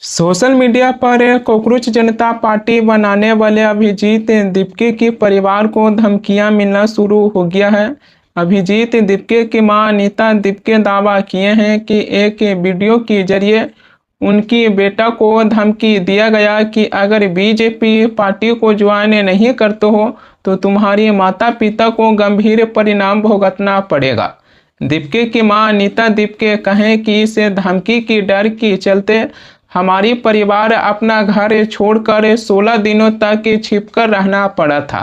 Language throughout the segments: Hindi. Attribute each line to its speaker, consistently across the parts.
Speaker 1: सोशल मीडिया पर कॉकरोच जनता पार्टी बनाने वाले अभिजीत दीपके के परिवार को धमकियां मिलना शुरू हो गया है। अभिजीत दीपके की मां अनीता दीपके दावा किए हैं कि एक वीडियो के जरिए उनकी बेटा को धमकी दिया गया कि अगर बीजेपी पार्टी को ज्वाइन नहीं करते हो तो तुम्हारी माता पिता को गंभीर परिणाम भुगतना पड़ेगा। दीपके की मां अनीता दीपके कहें कि इस धमकी की डर के चलते हमारी परिवार अपना घर छोड़कर 16 दिनों तक छिपकर रहना पड़ा था।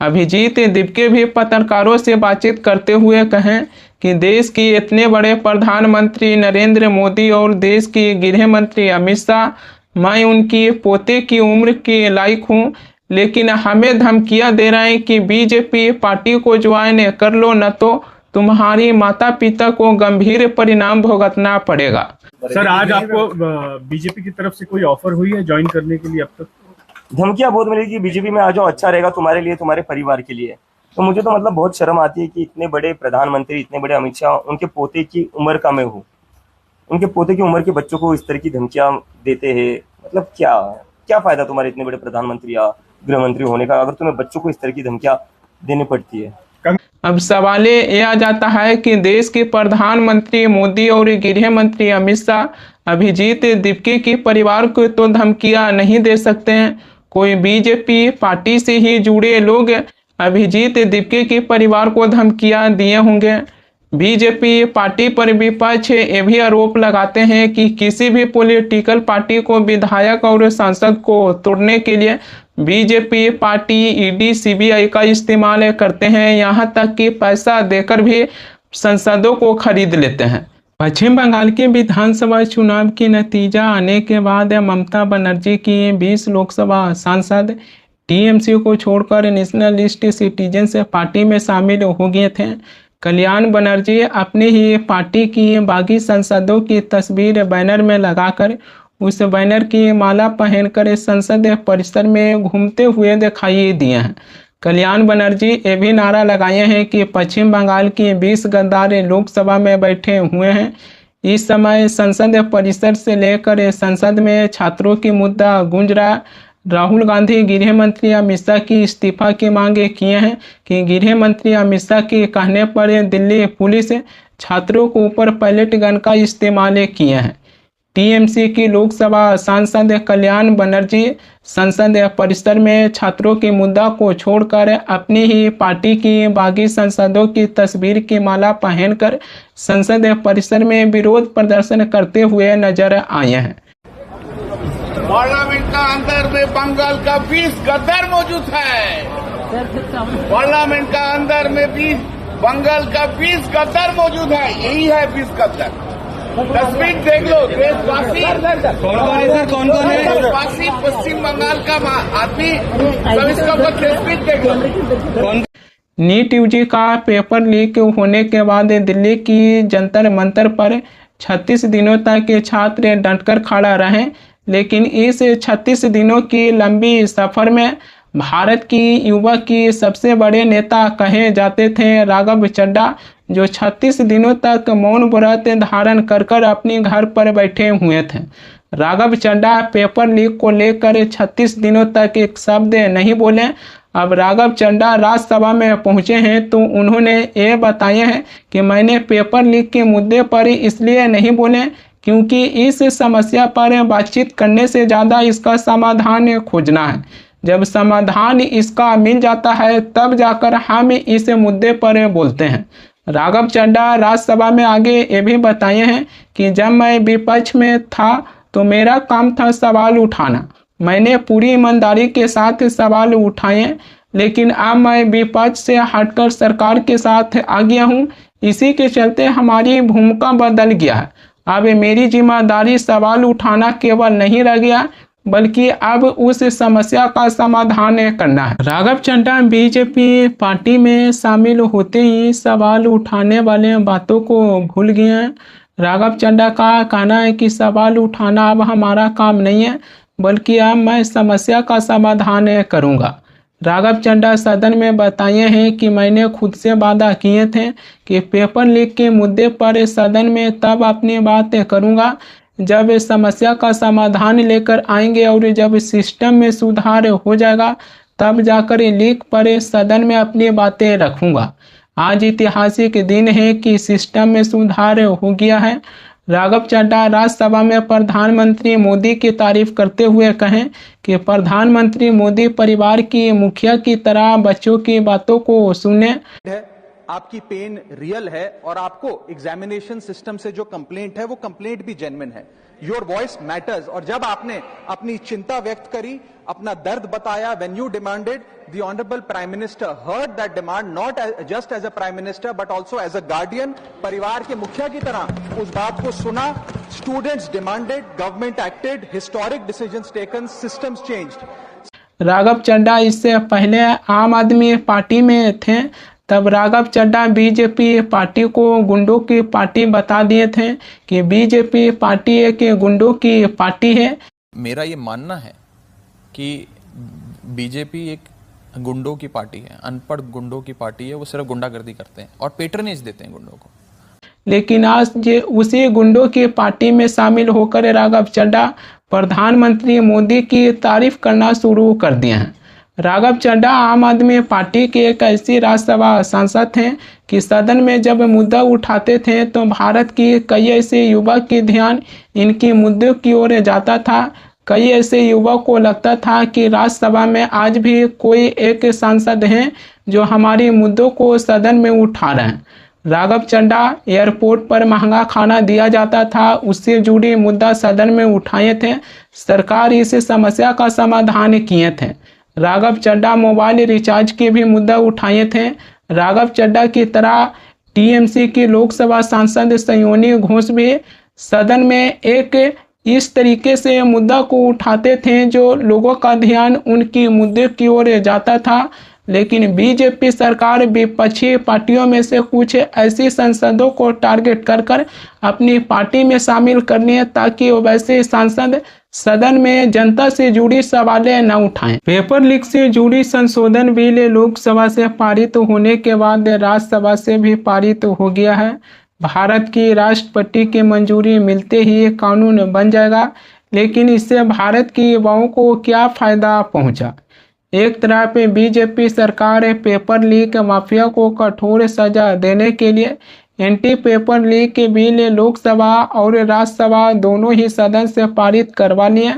Speaker 1: अभिजीत दीपके भी पत्रकारों से बातचीत करते हुए कहें कि देश के इतने बड़े प्रधानमंत्री नरेंद्र मोदी और देश के गृह मंत्री अमित शाह, मैं उनकी पोते की उम्र के लायक हूं, लेकिन हमें धमकियां दे रहे हैं कि बीजेपी पार्टी को ज्वाइन कर लो, न तो तुम्हारी माता पिता को गंभीर परिणाम भुगतना पड़ेगा।
Speaker 2: सर, आज आपको बीजेपी की तरफ से कोई ऑफर हुई है ज्वाइन करने के लिए? अब तक
Speaker 3: धमकियां बहुत मिली कि बीजेपी में आ जाओ, अच्छा रहेगा तुम्हारे लिए, तुम्हारे परिवार के लिए। तो मुझे तो मतलब बहुत शर्म आती है कि इतने बड़े प्रधानमंत्री, इतने बड़े अमित शाह, उनके पोते की उम्र का मैं हूँ, उनके पोते की उम्र के बच्चों को इस तरह की धमकियां देते हैं। मतलब क्या क्या फायदा तुम्हारे इतने बड़े प्रधानमंत्री या गृह मंत्री होने का, अगर तुम्हें बच्चों को इस तरह की धमकियां देनी पड़ती है।
Speaker 1: अब सवाल ये आ जाता है कि देश के प्रधानमंत्री मोदी और गृह मंत्री अमित शाह अभिजीत दीपके के परिवार को तो धमकियां नहीं दे सकते हैं। कोई बीजेपी पार्टी से ही जुड़े लोग अभिजीत दीपके के परिवार को धमकियां दिए होंगे। बीजेपी पार्टी पर विपक्ष ये भी आरोप लगाते हैं कि किसी भी पॉलिटिकल पार्टी को विधायक और सांसद को तोड़ने के लिए बीजेपी पार्टी ईडी सीबीआई का इस्तेमाल करते हैं, यहां तक कि पैसा देकर भी सांसदों को खरीद लेते हैं। पश्चिम बंगाल के विधानसभा चुनाव के नतीजा आने के बाद ममता बनर्जी की 20 लोकसभा सांसद टीएमसी को छोड़कर नेशनलिस्ट सिटीजन पार्टी में शामिल हो गए थे। कल्याण बनर्जी अपनी ही पार्टी की बागी सांसदों की तस्वीर बैनर में लगाकर उस बैनर की माला पहनकर संसद परिसर में घूमते हुए दिखाई दिए हैं। कल्याण बनर्जी ये भी नारा लगाए हैं कि पश्चिम बंगाल की 20 गद्दार लोकसभा में बैठे हुए हैं। इस समय संसद परिसर से लेकर संसद में छात्रों की मुद्दा गूंज रहा। राहुल गांधी गृह मंत्री अमित शाह की इस्तीफा की मांगे किए हैं कि गृह मंत्री अमित शाह के कहने पर दिल्ली पुलिस छात्रों के ऊपर पैलेट गन का इस्तेमाल किए हैं। टीएमसी की लोकसभा सांसद कल्याण बनर्जी संसद परिसर में छात्रों के मुद्दा को छोड़कर अपनी ही पार्टी की बागी सांसदों की तस्वीर की माला पहनकर संसद परिसर में विरोध प्रदर्शन करते हुए नजर आए हैं।
Speaker 4: पार्लियामेंट का अंदर में बंगाल का 20 गद्दार मौजूद है। पार्लियामेंट का अंदर में 20 बंगाल का 20 गद्दार मौजूद है। यही है 20 गद्दार। तस्वीर देख लो। देशवासी कौन है? देशवासी पश्चिम बंगाल का आदमी सब इसका तस्वीर देख लो।
Speaker 1: नीट यूजी का पेपर लीक होने के बाद दिल्ली की जंतर मंतर पर 36 दिनों तक छात्र डटकर खड़ा रहे, लेकिन इस 36 दिनों की लंबी सफर में भारत की युवा की सबसे बड़े नेता कहे जाते थे राघव चड्ढा, जो 36 दिनों तक मौन व्रत धारण कर अपने घर पर बैठे हुए थे। राघव चड्ढा पेपर लीक को लेकर 36 दिनों तक एक शब्द नहीं बोले। अब राघव चड्ढा राज्यसभा में पहुंचे हैं तो उन्होंने ये बताया है कि मैंने पेपर लीक के मुद्दे पर इसलिए नहीं बोले क्योंकि इस समस्या पर बातचीत करने से ज़्यादा इसका समाधान खोजना है। जब समाधान इसका मिल जाता है तब जाकर हम इस मुद्दे पर बोलते हैं। राघव चड्ढा राज्यसभा में आगे ये भी बताए हैं कि जब मैं विपक्ष में था तो मेरा काम था सवाल उठाना। मैंने पूरी ईमानदारी के साथ सवाल उठाए, लेकिन अब मैं विपक्ष से हटकर सरकार के साथ आ गया हूँ। इसी के चलते हमारी भूमिका बदल गया है। अब मेरी जिम्मेदारी सवाल उठाना केवल नहीं रह गया, बल्कि अब उस समस्या का समाधान करना है। राघव चड्ढा बीजेपी पार्टी में शामिल होते ही सवाल उठाने वाले बातों को भूल गए हैं। राघव चड्ढा का कहना है कि सवाल उठाना अब हमारा काम नहीं है, बल्कि अब मैं समस्या का समाधान करूंगा। राघव चड्ढा सदन में बताए हैं कि मैंने खुद से वादा किए थे कि पेपर लीक के मुद्दे पर सदन में तब अपनी बात करूंगा जब इस समस्या का समाधान लेकर आएंगे और जब सिस्टम में सुधार हो जाएगा तब जाकर लीक पर सदन में अपनी बातें रखूंगा। आज ऐतिहासिक दिन है कि सिस्टम में सुधार हो गया है। राघव चड्ढा राज्यसभा में प्रधानमंत्री मोदी की तारीफ करते हुए कहें कि प्रधानमंत्री मोदी परिवार की मुखिया की तरह बच्चों की बातों को सुने।
Speaker 5: आपकी पेन रियल है और आपको एग्जामिनेशन सिस्टम से जो कंप्लेंट है वो कंप्लेंट भी जेन्युइन है। Your voice matters. और जब आपने अपनी चिंता व्यक्त करी, अपना दर्द बताया, when you demanded, the honourable prime minister heard that demand, not just as a prime minister but also as a guardian, परिवार के मुखिया की तरह उस बात को सुना। Students demanded, government acted, historic decisions taken, systems changed.
Speaker 1: Raghav Chadha इससे पहले आम आदमी पार्टी में थे, तब राघव चड्ढा बीजेपी पार्टी को गुंडों की पार्टी बता दिए थे कि बीजेपी पार्टी एक गुंडों की पार्टी है।
Speaker 6: मेरा ये मानना है कि बीजेपी एक गुंडों की पार्टी है, अनपढ़ गुंडों की पार्टी है। वो सिर्फ गुंडागर्दी करते हैं और पेट्रनेज देते हैं गुंडों को।
Speaker 1: लेकिन आज उसी गुंडों की पार्टी में शामिल होकर राघव चड्ढा प्रधानमंत्री मोदी की तारीफ करना शुरू कर दिए हैं। राघव चड्ढा आम आदमी पार्टी के एक ऐसी राज्यसभा सांसद हैं कि सदन में जब मुद्दा उठाते थे तो भारत की कई ऐसे युवक की ध्यान इनकी मुद्दों की ओर जाता था। कई ऐसे युवक को लगता था कि राज्यसभा में आज भी कोई एक सांसद हैं जो हमारी मुद्दों को सदन में उठा रहे हैं। राघव चड्ढा एयरपोर्ट पर महंगा खाना दिया जाता था, उससे जुड़ी मुद्दा सदन में उठाए थे। सरकार इस समस्या का समाधान किए थे। राघव चड्ढा मोबाइल रिचार्ज के भी मुद्दा उठाए थे। राघव चड्ढा की तरह टीएमसी की लोकसभा सांसद सयोनी घोष भी सदन में एक इस तरीके से मुद्दा को उठाते थे जो लोगों का ध्यान उनकी मुद्दे की ओर जाता था। लेकिन बीजेपी सरकार विपक्षी पार्टियों में से कुछ ऐसी सांसदों को टारगेट कर अपनी पार्टी में शामिल करनी है ताकि वैसे सांसद सदन में जनता से जुड़ी सवालें न उठाएं। पेपर लीक से जुड़ी संशोधन बिल लोकसभा से पारित होने के बाद राज्यसभा से भी पारित हो गया है। भारत की राष्ट्रपति की मंजूरी मिलते ही ये कानून बन जाएगा। लेकिन इससे भारत के युवाओं को क्या फायदा पहुंचा? एक तरफ बीजेपी सरकार पेपर लीक माफिया को कठोर सजा देने के लिए एंटी पेपर लीक के बिल लोकसभा और राज्यसभा दोनों ही सदन से पारित करवा लिए,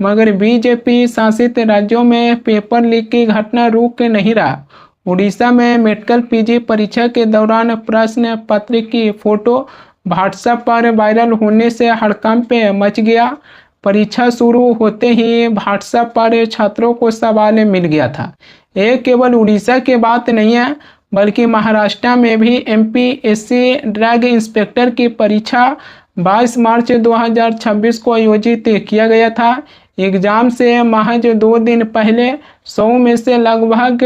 Speaker 1: मगर बीजेपी शासित राज्यों में पेपर लीक की घटना रुक नहीं रहा। उड़ीसा में मेडिकल पीजी परीक्षा के दौरान प्रश्न पत्र की फोटो व्हाट्सएप पर वायरल होने से हड़कंप मच गया। परीक्षा शुरू होते ही व्हाट्सएप पर छात्रों को सवाल मिल गया था। ये केवल उड़ीसा की बात नहीं है बल्कि महाराष्ट्र में भी एमपीएससी ड्रग इंस्पेक्टर की परीक्षा 22 मार्च 2026 को आयोजित किया गया था। एग्जाम से महज 2 दिन पहले 100 में से लगभग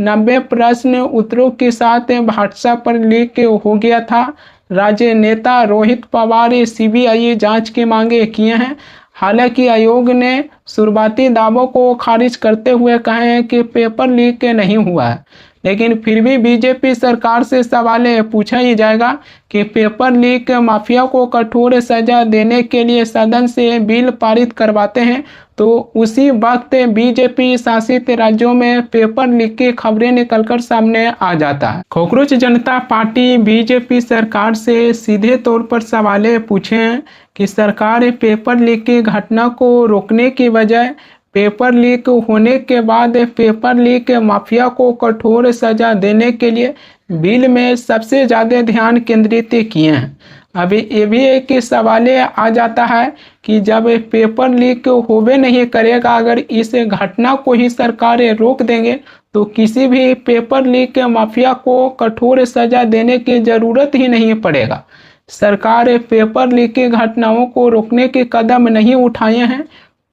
Speaker 1: 90 प्रश्न उत्तरों के साथ व्हाट्सएप पर लीक हो गया था। राजनेता रोहित पवार सीबीआई जांच की मांगे किए हैं। हालांकि आयोग ने शुरुआती दावों को खारिज करते हुए कहा है कि पेपर लीक नहीं हुआ है, लेकिन फिर भी बीजेपी सरकार से सवाल पूछा ही जाएगा कि पेपर लीक माफिया को कठोर सजा देने के लिए सदन से बिल पारित करवाते हैं तो उसी वक्त बीजेपी शासित राज्यों में पेपर लीक की खबरें निकलकर सामने आ जाता है। कॉकरोच जनता पार्टी बीजेपी सरकार से सीधे तौर पर सवाल पूछे हैं कि सरकार पेपर लीक की घटना को रोकने की बजाय पेपर लीक होने के बाद पेपर लीक माफिया को कठोर सजा देने के लिए बिल में सबसे ज़्यादा ध्यान केंद्रित किए हैं। अभी ये भी एक सवाल आ जाता है कि जब पेपर लीक होवे नहीं करेगा, अगर इस घटना को ही सरकार रोक देंगे तो किसी भी पेपर लीक माफिया को कठोर सजा देने की ज़रूरत ही नहीं पड़ेगा। सरकार पेपर लीक की घटनाओं को रोकने के कदम नहीं उठाए हैं।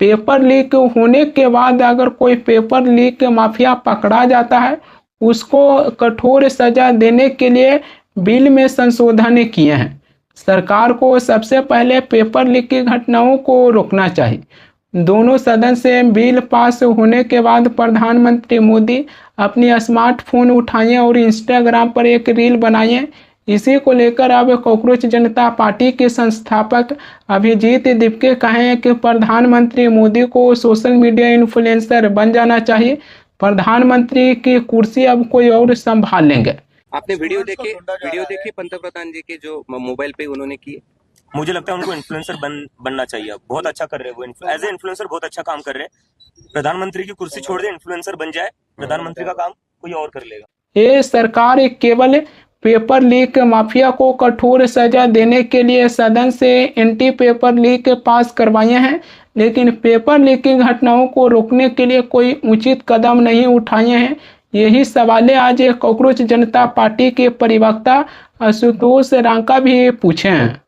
Speaker 1: पेपर लीक होने के बाद अगर कोई पेपर लीक माफिया पकड़ा जाता है उसको कठोर सजा देने के लिए बिल में संशोधन किए हैं। सरकार को सबसे पहले पेपर लीक की घटनाओं को रोकना चाहिए। दोनों सदन से बिल पास होने के बाद प्रधानमंत्री मोदी अपनी स्मार्टफोन उठाए और इंस्टाग्राम पर एक रील बनाए। इसी को लेकर अब कॉकरोच जनता पार्टी के संस्थापक अभिजीत दीपके कहे कि प्रधानमंत्री मोदी को सोशल मीडिया इन्फ्लुएंसर बन जाना चाहिए। प्रधानमंत्री की कुर्सी अब कोई और संभाल लेंगे।
Speaker 7: आपने वीडियो देखे पंतप्रधान जी के जो मोबाइल पे उन्होंने किए?
Speaker 3: मुझे लगता है उनको इन्फ्लुएंसर बनना चाहिए। बहुत अच्छा कर रहे हैं वो, एज ए इन्फ्लुएंसर बहुत अच्छा काम कर रहे हैं। प्रधानमंत्री की कुर्सी छोड़ दे, इन्फ्लुएंसर बन जाए, प्रधानमंत्री का काम कोई और कर लेगा।
Speaker 1: ये सरकार केवल पेपर लीक माफिया को कठोर सजा देने के लिए सदन से एंटी पेपर लीक पास करवाए हैं, लेकिन पेपर लीकिंग घटनाओं को रोकने के लिए कोई उचित कदम नहीं उठाए हैं। यही सवाल आज कॉकरोच जनता पार्टी के प्रवक्ता आशुतोष रांका भी पूछे हैं।